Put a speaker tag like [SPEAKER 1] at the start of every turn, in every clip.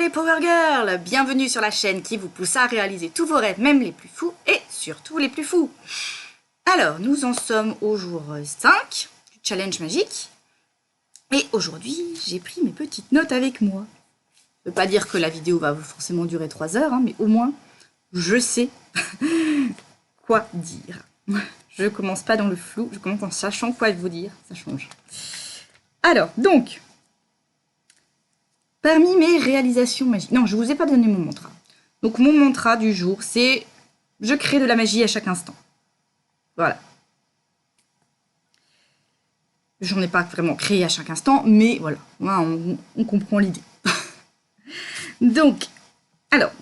[SPEAKER 1] Les Power Girls, bienvenue sur la chaîne qui vous pousse à réaliser tous vos rêves, même les plus fous, et surtout les plus fous. Alors, nous en sommes au jour 5 du challenge magique. Et aujourd'hui, j'ai pris mes petites notes avec moi. Ça ne veut pas dire que la vidéo va forcément durer 3 heures, mais au moins, je sais quoi dire. Je commence pas dans le flou, je commence en sachant quoi vous dire, ça change. Alors, donc... Parmi mes réalisations magiques... Non, je ne vous ai pas donné mon mantra. Donc, mon mantra du jour, c'est « Je crée de la magie à chaque instant ». Voilà. J'en ai pas vraiment créé à chaque instant, mais voilà, on comprend l'idée. Donc, alors,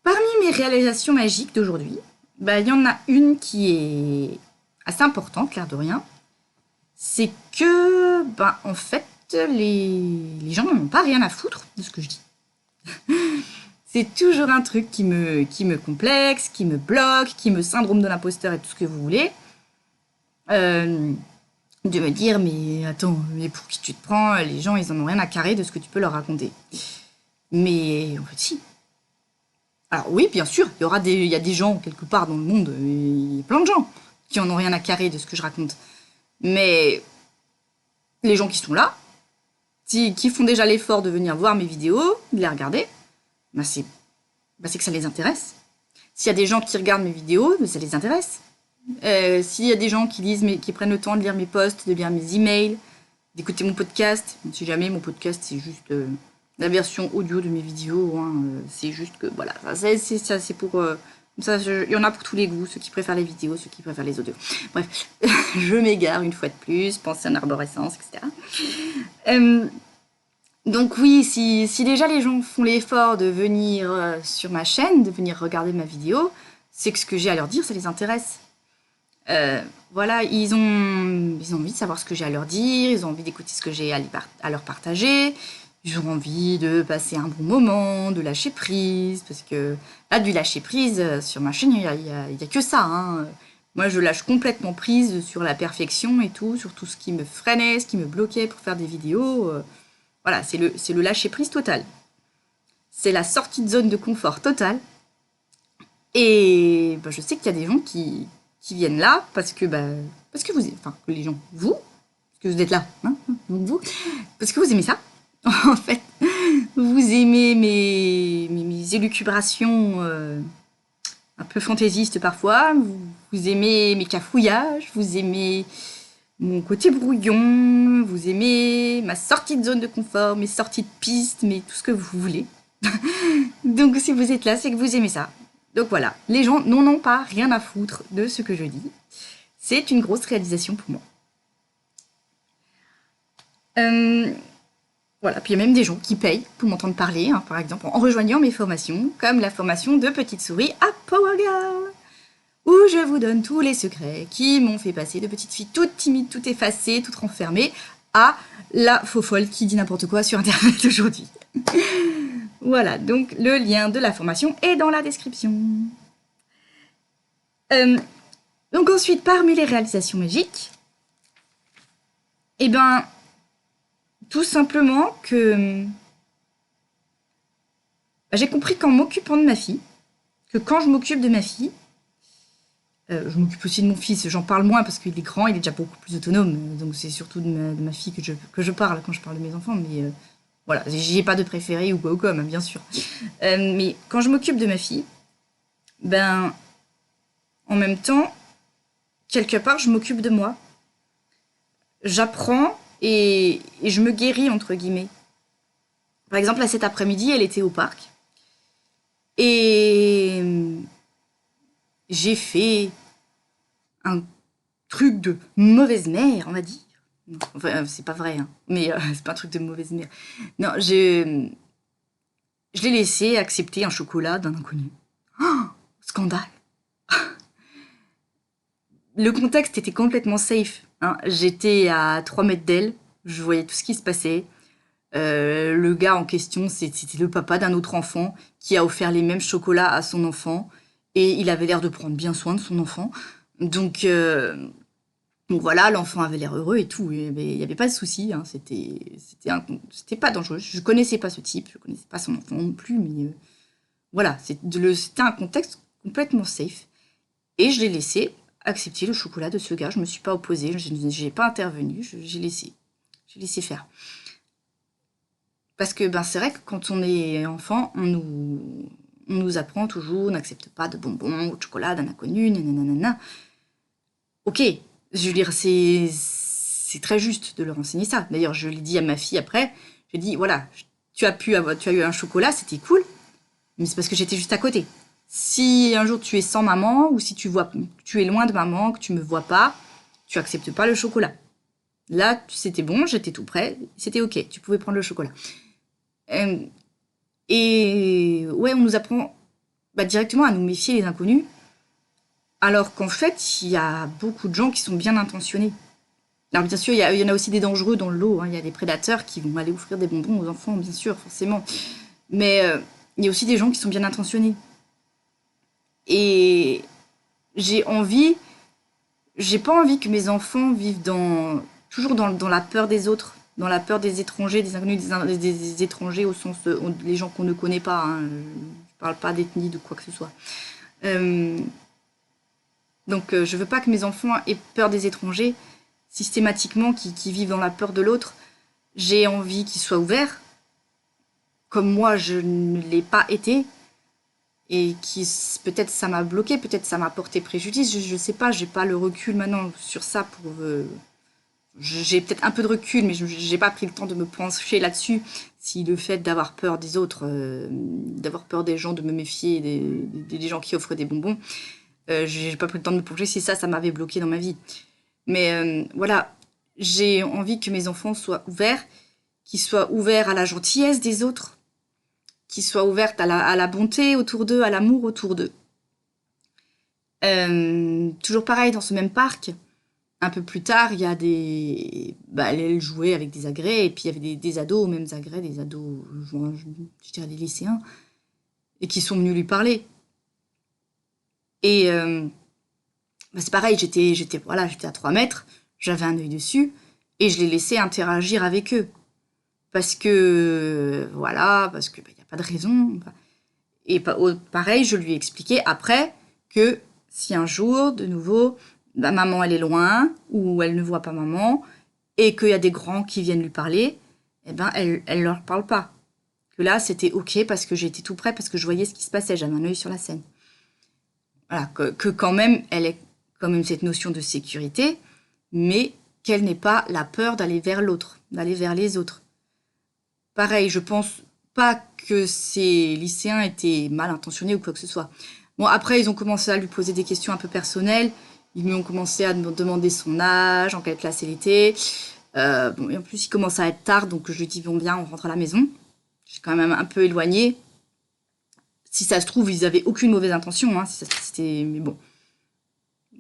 [SPEAKER 1] parmi mes réalisations magiques d'aujourd'hui, il y en a une qui est assez importante, l'air de rien. C'est que, en fait, les gens n'en ont pas rien à foutre de ce que je dis. C'est toujours un truc qui me complexe, qui me bloque, qui me syndrome de l'imposteur et tout ce que vous voulez. De me dire, mais attends, mais pour qui tu te prends? Les gens, ils en ont rien à carrer de ce que tu peux leur raconter. Mais en fait, si. Alors oui, bien sûr, il y a des gens quelque part dans le monde, il y a plein de gens qui en ont rien à carrer de ce que je raconte. Mais les gens qui sont là, qui font déjà l'effort de venir voir mes vidéos, de les regarder, c'est que ça les intéresse. S'il y a des gens qui regardent mes vidéos, ça les intéresse. S'il y a des gens qui prennent le temps de lire mes posts, de lire mes emails, d'écouter mon podcast, si jamais mon podcast c'est juste la version audio de mes vidéos, c'est juste que voilà, c'est pour... il y en a pour tous les goûts, ceux qui préfèrent les vidéos, ceux qui préfèrent les audios. Bref, je m'égare une fois de plus, pensez en arborescence, etc. Donc oui, si déjà les gens font l'effort de venir sur ma chaîne, de venir regarder ma vidéo, c'est que ce que j'ai à leur dire, ça les intéresse. Voilà, ils ont envie de savoir ce que j'ai à leur dire, ils ont envie d'écouter ce que j'ai à leur partager, ils ont envie de passer un bon moment, de lâcher prise, parce que là, du lâcher prise, sur ma chaîne, il y a que ça, hein. Moi, je lâche complètement prise sur la perfection et tout, sur tout ce qui me freinait, ce qui me bloquait pour faire des vidéos. Voilà, c'est le lâcher prise total. C'est la sortie de zone de confort totale. Et je sais qu'il y a des gens qui viennent là parce que vous, enfin, les gens, vous, parce que vous êtes là, hein, donc vous, parce que vous aimez ça. En fait, vous aimez mes élucubrations un peu fantaisistes parfois, vous aimez mes cafouillages, vous aimez mon côté brouillon, vous aimez ma sortie de zone de confort, mes sorties de piste, mais tout ce que vous voulez. Donc si vous êtes là, c'est que vous aimez ça. Donc voilà, les gens n'en ont pas rien à foutre de ce que je dis. C'est une grosse réalisation pour moi. Voilà, puis il y a même des gens qui payent pour m'entendre parler, hein, par exemple en rejoignant mes formations, comme la formation de Petite Souris à Power Girl, où je vous donne tous les secrets qui m'ont fait passer de petite fille toute timide, toute effacée, toute renfermée, à la faux folle qui dit n'importe quoi sur Internet aujourd'hui. Voilà, donc le lien de la formation est dans la description. Donc ensuite, parmi les réalisations magiques, tout simplement que j'ai compris qu'en m'occupant de ma fille, que quand je m'occupe de ma fille, je m'occupe aussi de mon fils, j'en parle moins parce qu'il est grand, il est déjà beaucoup plus autonome, donc c'est surtout de ma fille que je parle quand je parle de mes enfants, mais voilà, j'y ai pas de préféré ou quoi, bien sûr. Mais quand je m'occupe de ma fille, en même temps, quelque part, je m'occupe de moi. J'apprends et je me guéris, entre guillemets. Par exemple, là, cet après-midi, elle était au parc. Et j'ai fait un truc de mauvaise mère, on va dire. Enfin, c'est pas vrai, hein, mais c'est pas un truc de mauvaise mère. Non, je l'ai laissé accepter un chocolat d'un inconnu. Oh, scandale. Le contexte était complètement safe, hein. J'étais à 3 mètres d'elle, je voyais tout ce qui se passait. Le gars en question, c'était le papa d'un autre enfant qui a offert les mêmes chocolats à son enfant. Et il avait l'air de prendre bien soin de son enfant. Donc Donc voilà, l'enfant avait l'air heureux et tout, il n'y avait pas de souci, hein, c'était pas dangereux. Je connaissais pas ce type, je connaissais pas son enfant non plus, mais voilà, c'était un contexte complètement safe. Et je l'ai laissé accepter le chocolat de ce gars, je me suis pas opposée, je n'ai pas intervenu, j'ai laissé faire. Parce que c'est vrai que quand on est enfant, on nous apprend toujours, on n'accepte pas de bonbons ou de chocolat d'un inconnu, nanana. Ok, je veux dire, c'est très juste de leur enseigner ça. D'ailleurs, je l'ai dit à ma fille après, je lui ai dit, voilà, tu as eu un chocolat, c'était cool, mais c'est parce que j'étais juste à côté. Si un jour tu es sans maman, ou si tu es loin de maman, que tu me vois pas, tu acceptes pas le chocolat. Là, c'était bon, j'étais tout prêt, c'était ok, tu pouvais prendre le chocolat. Et ouais, on nous apprend directement à nous méfier des inconnus, alors qu'en fait, il y a beaucoup de gens qui sont bien intentionnés. Alors bien sûr, il y en a aussi des dangereux dans le lot, hein. Il y a des prédateurs qui vont aller offrir des bonbons aux enfants, bien sûr, forcément. Mais il y a aussi des gens qui sont bien intentionnés. Et j'ai pas envie que mes enfants vivent toujours dans la peur des autres, dans la peur des étrangers, des inconnus, des étrangers au sens les gens qu'on ne connaît pas, hein. Je parle pas d'ethnie, de quoi que ce soit. Donc je veux pas que mes enfants aient peur des étrangers, systématiquement, qui vivent dans la peur de l'autre. J'ai envie qu'ils soient ouverts, comme moi je ne l'ai pas été, et peut-être ça m'a bloqué, peut-être ça m'a porté préjudice, je sais pas, j'ai pas le recul maintenant sur ça j'ai peut-être un peu de recul, mais j'ai pas pris le temps de me pencher là-dessus, si le fait d'avoir peur des autres, d'avoir peur des gens, de me méfier des gens qui offrent des bonbons, j'ai pas pris le temps de me pencher si ça m'avait bloqué dans ma vie. Mais voilà, j'ai envie que mes enfants soient ouverts, qu'ils soient ouverts à la gentillesse des autres, qu'ils soient ouverts à la bonté autour d'eux, à l'amour autour d'eux. Toujours pareil, dans ce même parc, un peu plus tard, il y a elle jouait avec des agrès, et puis il y avait des ados aux mêmes agrès, des ados, je dirais des lycéens, et qui sont venus lui parler. Et c'est pareil, j'étais à 3 mètres, j'avais un œil dessus, et je les laissais interagir avec eux. Parce que il n'y a pas de raison. Et pareil, je lui ai expliqué après que si un jour, de nouveau, maman elle est loin, ou elle ne voit pas maman, et qu'il y a des grands qui viennent lui parler, elle leur parle pas. Que là, c'était ok parce que j'étais tout près, parce que je voyais ce qui se passait, j'avais un œil sur la scène. Voilà, que quand même, elle ait quand même cette notion de sécurité, mais qu'elle n'ait pas la peur d'aller vers l'autre, d'aller vers les autres. Pareil, je pense pas que ces lycéens étaient mal intentionnés ou quoi que ce soit. Bon, après, ils ont commencé à lui poser des questions un peu personnelles. Ils lui ont commencé à me demander son âge, en quelle classe elle était. Et en plus, il commence à être tard, donc je lui dis, bon, bien, on rentre à la maison. Je suis quand même un peu éloignée. Si ça se trouve, ils avaient aucune mauvaise intention, hein, mais bon.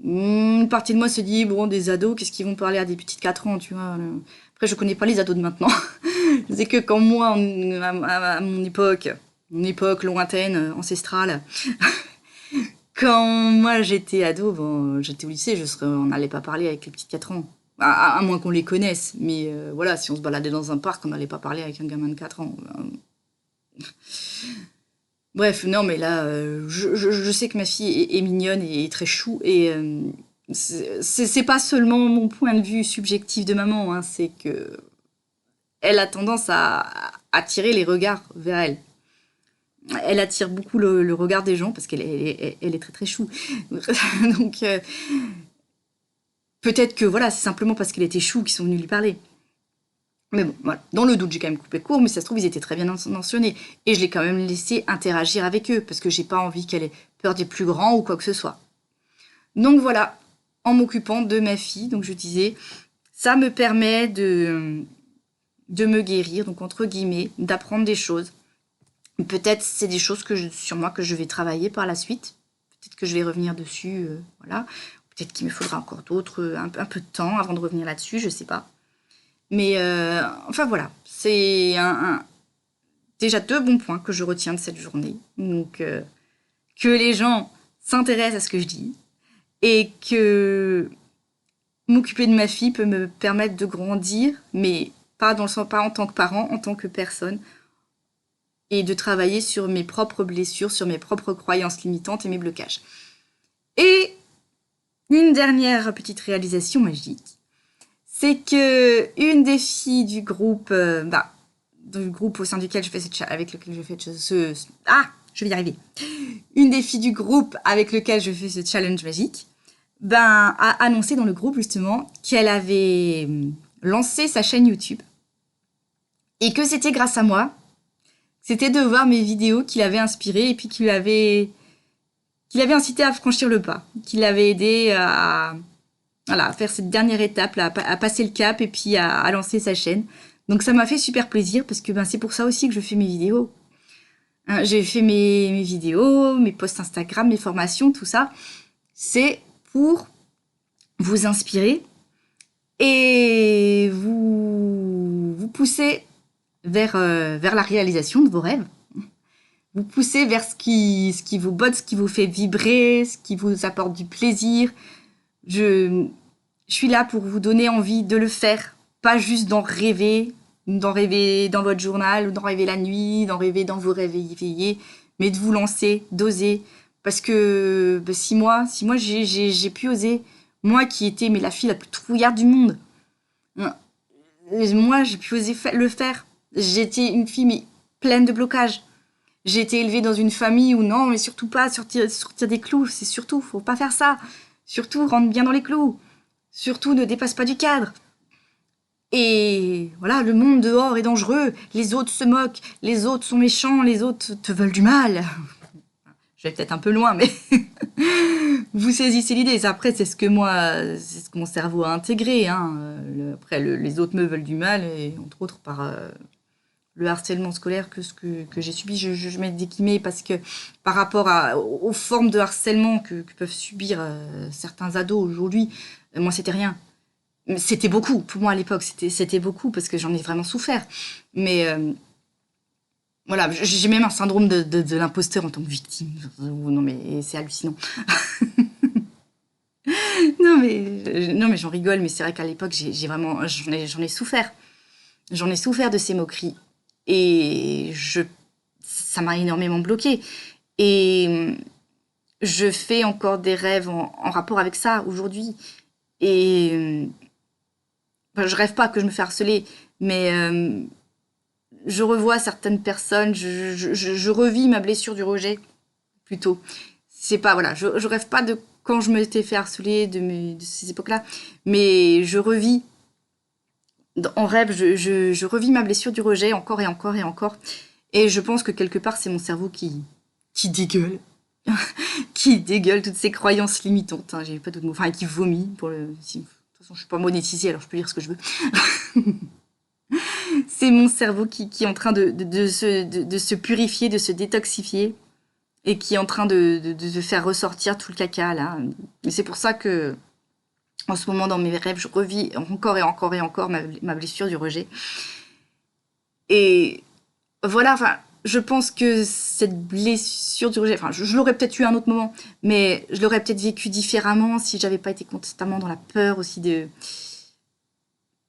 [SPEAKER 1] Une partie de moi se dit, bon, des ados, qu'est-ce qu'ils vont parler à des petites 4 ans, tu vois. Après, je connais pas les ados de maintenant. Je sais que quand moi, à mon époque lointaine, ancestrale, quand moi j'étais ado, j'étais au lycée, on n'allait pas parler avec les petites 4 ans. À moins qu'on les connaisse. Mais voilà, si on se baladait dans un parc, on n'allait pas parler avec un gamin de 4 ans. Bref, non, mais là, je sais que ma fille est mignonne et très chou. Et c'est pas seulement mon point de vue subjectif de maman, hein, c'est que elle a tendance à attirer les regards vers elle. Elle attire beaucoup le regard des gens parce qu'elle est très très chou. Donc peut-être que voilà, c'est simplement parce qu'elle était chou qu'ils sont venus lui parler. Mais bon, voilà. Dans le doute, j'ai quand même coupé court, mais ça se trouve, ils étaient très bien mentionnés. Et je l'ai quand même laissé interagir avec eux, parce que j'ai pas envie qu'elle ait peur des plus grands ou quoi que ce soit. Donc voilà, en m'occupant de ma fille, donc je disais, ça me permet de me guérir, donc entre guillemets, d'apprendre des choses. Peut-être c'est des choses sur moi que je vais travailler par la suite. Peut-être que je vais revenir dessus, voilà. Peut-être qu'il me faudra encore un peu de temps avant de revenir là-dessus, je sais pas. Mais enfin voilà, c'est déjà 2 bons points que je retiens de cette journée. Donc que les gens s'intéressent à ce que je dis et que m'occuper de ma fille peut me permettre de grandir, mais pas dans le sens, pas en tant que parent, en tant que personne, et de travailler sur mes propres blessures, sur mes propres croyances limitantes et mes blocages. Et une dernière petite réalisation magique, c'est que une des filles du groupe, du groupe au sein duquel je fais avec lequel je fais je vais y arriver. Une des filles du groupe avec lequel je fais ce challenge magique, a annoncé dans le groupe justement qu'elle avait lancé sa chaîne YouTube et que c'était grâce à moi, c'était de voir mes vidéos qui l'avaient inspirée et puis qui l'avait incité à franchir le pas, qui l'avait aidé à faire cette dernière étape, là, à passer le cap et puis à lancer sa chaîne. Donc ça m'a fait super plaisir parce que c'est pour ça aussi que je fais mes vidéos. Hein, j'ai fait mes vidéos, mes posts Instagram, mes formations, tout ça. C'est pour vous inspirer et vous pousser vers la réalisation de vos rêves. Vous pousser vers ce qui vous botte, ce qui vous fait vibrer, ce qui vous apporte du plaisir. Je suis là pour vous donner envie de le faire, pas juste d'en rêver dans votre journal, ou d'en rêver la nuit, d'en rêver dans vos rêves éveillés, mais de vous lancer, d'oser. Parce que si moi j'ai pu oser, moi qui étais la fille la plus trouillarde du monde, moi j'ai pu oser le faire. J'étais une fille pleine de blocages. J'ai été élevée dans une famille où non, mais surtout pas sortir des clous, c'est surtout, faut pas faire ça. Surtout, rentre bien dans les clous. Surtout, ne dépasse pas du cadre. Et voilà, le monde dehors est dangereux, les autres se moquent, les autres sont méchants, les autres te veulent du mal. Je vais peut-être un peu loin, mais vous saisissez l'idée. Après, c'est ce que mon cerveau a intégré. Hein. Après, les autres me veulent du mal, et entre autres par le harcèlement scolaire que j'ai subi. Je mets des guillemets parce que par rapport aux formes de harcèlement que peuvent subir certains ados aujourd'hui, moi, c'était rien. C'était beaucoup. Pour moi, à l'époque, c'était beaucoup parce que j'en ai vraiment souffert. Mais voilà, j'ai même un syndrome de l'imposteur en tant que victime. Non, mais c'est hallucinant. non, mais j'en rigole, mais c'est vrai qu'à l'époque, j'en ai souffert. J'en ai souffert de ces moqueries. Et ça m'a énormément bloquée. Et je fais encore des rêves en rapport avec ça aujourd'hui. Et je rêve pas que je me fais harceler, mais je revois certaines personnes, je revis ma blessure du rejet, plutôt. C'est pas, voilà, je rêve pas de quand je m'étais fait harceler de ces époques-là, mais je revis, en rêve, je revis ma blessure du rejet encore et encore et encore. Et je pense que quelque part, c'est mon cerveau qui dégueule. qui dégueule toutes ces croyances limitantes. Hein, j'ai pas d'autres mots. Enfin, qui vomit. De toute façon, je suis pas monétisée, alors je peux dire ce que je veux. C'est mon cerveau qui est en train de se purifier, de se détoxifier, et qui est en train de faire ressortir tout le caca, là. Et c'est pour ça que, en ce moment, dans mes rêves, je revis encore et encore et encore ma blessure du rejet. Et voilà, enfin, je pense que cette blessure du rejet, enfin, je l'aurais peut-être eu à un autre moment, mais je l'aurais peut-être vécu différemment si j'avais pas été constamment dans la peur aussi de...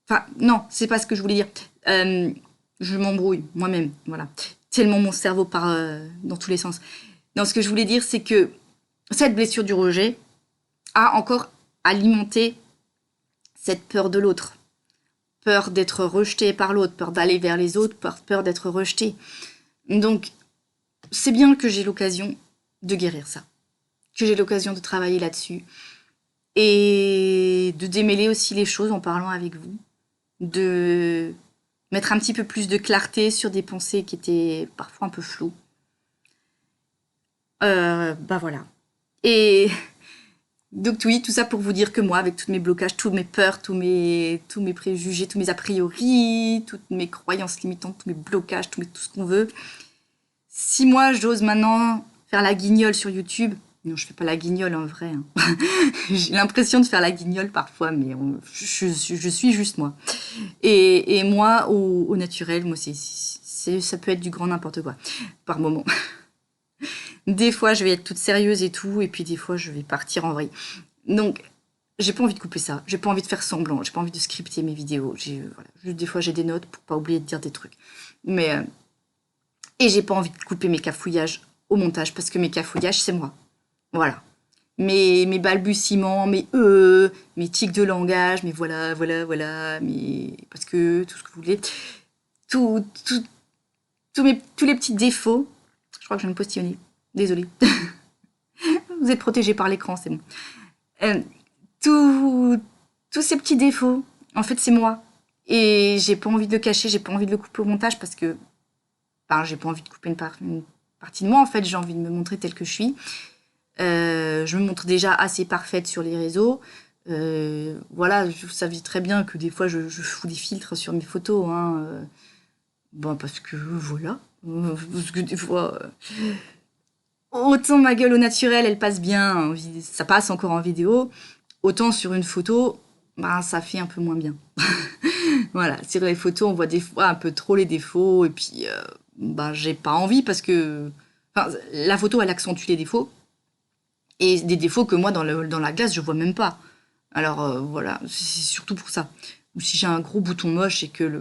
[SPEAKER 1] Enfin, non, c'est pas ce que je voulais dire. Je m'embrouille moi-même, voilà. Tellement mon cerveau part dans tous les sens. Non, ce que je voulais dire, c'est que cette blessure du rejet a encore alimenté cette peur de l'autre. Peur d'être rejeté par l'autre, peur d'aller vers les autres, peur d'être rejeté. Donc, c'est bien que j'ai l'occasion de guérir ça. Que j'ai l'occasion de travailler là-dessus. Et de démêler aussi les choses en parlant avec vous. De mettre un petit peu plus de clarté sur des pensées qui étaient parfois un peu floues. Voilà. Et donc oui, tout ça pour vous dire que moi, avec tous mes blocages, tous mes peurs, tous mes préjugés, tous mes a priori, toutes mes croyances limitantes, tous mes blocages, tout ce qu'on veut, si moi j'ose maintenant faire la guignole sur YouTube, non, je fais pas la guignole en vrai. Hein. J'ai l'impression de faire la guignole parfois, mais je suis juste moi. Et moi, au naturel, moi, ça peut être du grand n'importe quoi, par moment. Des fois, je vais être toute sérieuse et tout, et puis des fois, je vais partir en vrille. Donc, j'ai pas envie de couper ça, j'ai pas envie de faire semblant, j'ai pas envie de scripter mes vidéos. Voilà. Des fois, j'ai des notes pour pas oublier de dire des trucs. Et j'ai pas envie de couper mes cafouillages au montage, parce que mes cafouillages, c'est moi. Voilà. Mes balbutiements, mes tics de langage, mais voilà, parce que tout ce que vous voulez, tous les petits défauts, je crois que je vais me postillonner, désolée. Vous êtes protégés par l'écran, c'est bon. Tous ces petits défauts, en fait, c'est moi. Et j'ai pas envie de le cacher, j'ai pas envie de le couper au montage, parce que j'ai pas envie de couper une partie de moi, en fait, j'ai envie de me montrer telle que je suis. Je me montre déjà assez parfaite sur les réseaux. Voilà, vous savez très bien que des fois, je fous des filtres sur mes photos. Hein, parce que, voilà. Parce que des fois... autant ma gueule au naturel, elle passe bien, ça passe encore en vidéo. Autant sur une photo, ça fait un peu moins bien. Voilà, sur les photos, on voit des fois un peu trop les défauts. Et puis, j'ai pas envie parce que... la photo, elle accentue les défauts. Et des défauts que moi, dans la glace, je vois même pas. Alors, voilà, c'est surtout pour ça. Ou si j'ai un gros bouton moche et que j'ai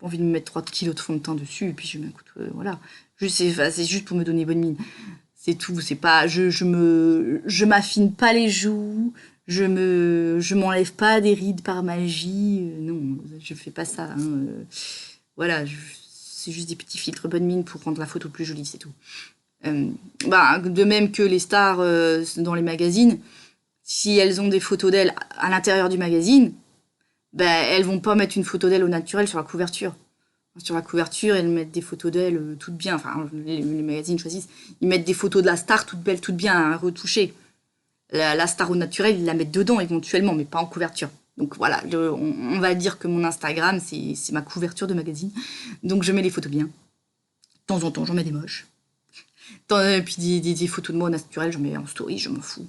[SPEAKER 1] envie de me mettre 3 kilos de fond de teint dessus, et puis je m'écoute, voilà. C'est juste pour me donner bonne mine. C'est tout, c'est pas... Je m'affine pas les joues, je m'enlève pas des rides par magie. Non, je fais pas ça. Hein, voilà, c'est juste des petits filtres bonne mine pour rendre la photo plus jolie, c'est tout. De même que les stars dans les magazines, si elles ont des photos d'elles à l'intérieur du magazine, elles vont pas mettre une photo d'elles au naturel sur la couverture. Sur la couverture, elles mettent des photos d'elles toutes bien. Enfin, les magazines choisissent. Ils mettent des photos de la star toutes belles, toutes bien retouchées. La star au naturel, ils la mettent dedans éventuellement, mais pas en couverture. Donc voilà, on va dire que mon Instagram, c'est ma couverture de magazine. Donc je mets les photos bien. De temps en temps, j'en mets des moches. Puis des photos de moi au naturel, j'en mets en story, je m'en fous.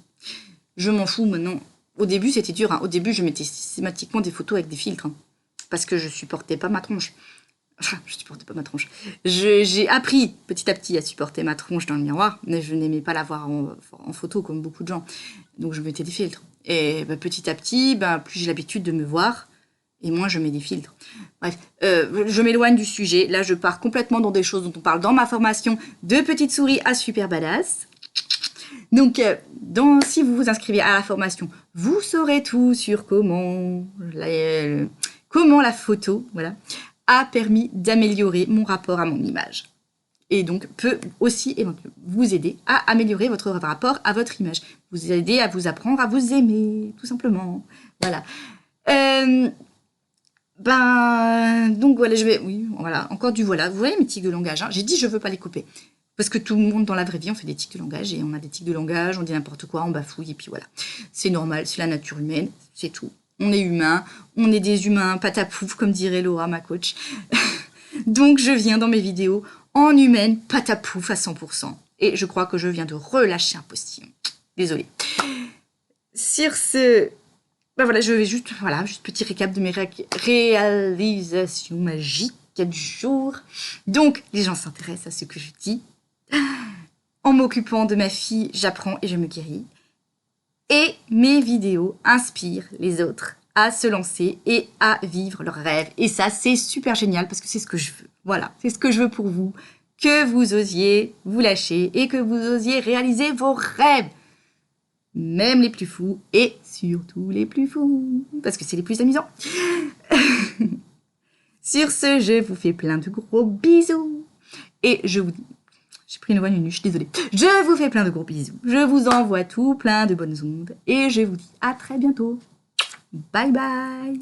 [SPEAKER 1] Je m'en fous maintenant. Au début, c'était dur. Hein. Au début, je mettais systématiquement des photos avec des filtres. Hein, parce que je supportais pas ma tronche. Je supportais pas ma tronche. J'ai appris petit à petit à supporter ma tronche dans le miroir, mais je n'aimais pas la voir en photo comme beaucoup de gens. Donc je mettais des filtres. Et petit à petit, plus j'ai l'habitude de me voir, et moins je mets des filtres. Bref, je m'éloigne du sujet. Là, je pars complètement dans des choses dont on parle dans ma formation de petite souris à super badass. Donc, si vous vous inscrivez à la formation, vous saurez tout sur comment la photo, voilà, a permis d'améliorer mon rapport à mon image. Et donc, peut aussi vous aider à améliorer votre rapport à votre image. Vous aider à vous apprendre à vous aimer, tout simplement. Voilà. Donc voilà, encore du voilà. Vous voyez mes tics de langage, hein. J'ai dit je veux pas les couper. Parce que tout le monde dans la vraie vie, on fait des tics de langage, et on a des tics de langage, on dit n'importe quoi, on bafouille, et puis voilà. C'est normal, c'est la nature humaine, c'est tout. On est humain, on est des humains patapouf, comme dirait Laura, ma coach. Donc je viens dans mes vidéos en humaine patapouf à 100%. Et je crois que je viens de relâcher un postillon. Désolée. Sur ce... je vais juste petit récap de mes réalisations magiques du jour. Donc, les gens s'intéressent à ce que je dis. En m'occupant de ma fille, j'apprends et je me guéris. Et mes vidéos inspirent les autres à se lancer et à vivre leurs rêves. Et ça, c'est super génial parce que c'est ce que je veux. Voilà, c'est ce que je veux pour vous. Que vous osiez vous lâcher et que vous osiez réaliser vos rêves. Même les plus fous et surtout les plus fous. Parce que c'est les plus amusants. Sur ce, je vous fais plein de gros bisous. Et je vous dis... J'ai pris une voix nunuche, désolée. Je vous fais plein de gros bisous. Je vous envoie tout plein de bonnes ondes. Et je vous dis à très bientôt. Bye bye.